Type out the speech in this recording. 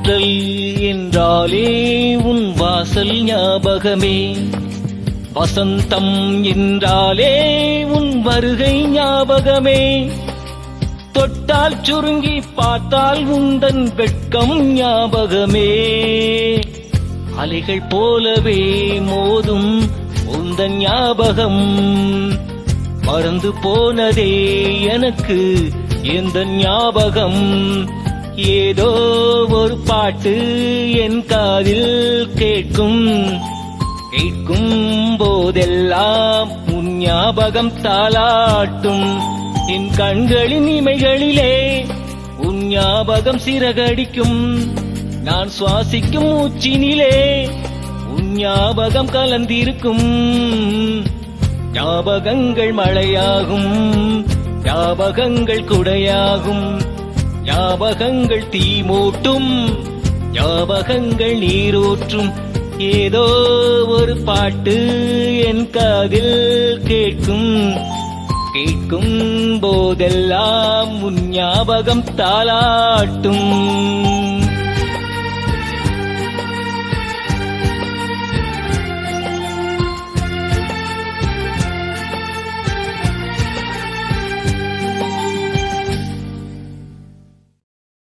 தென்றல் என்றாலே உன் வாசல் ஞாபகமே, வசந்தம் என்றாலே உன் வருகை ஞாபகமே, தொட்டால் சுருங்கி பார்த்தால் உந்தன் வெட்கம் ஞாபகமே, அலைகள் போலவே மோதும் உந்தன் ஞாபகம், மறந்து போனதே எனக்கு எந்த ஞாபகம், ஏதோ ஒரு பாட்டு என் காதில் கேட்கும், கேட்கும் போதெல்லாம் உன் ஞாபகம் தாலாட்டும், என் கண்களின் இமைகளிலே உன் ஞாபகம் சிறகடிக்கும், நான் சுவாசிக்கும் மூச்சினிலே உன் ஞாபகம் கலந்திருக்கும், ஞாபகங்கள் மழையாகும், ஞாபகங்கள் குடையாகும், ஞாபகங்கள் தீ மூட்டும், ஞாபகங்கள் நீரூற்றும், ஏதோ ஒரு பாட்டு என் காதில் கேட்கும், கேட்கும் போதெல்லாம் உன் ஞாபகம் தாலாட்டும்.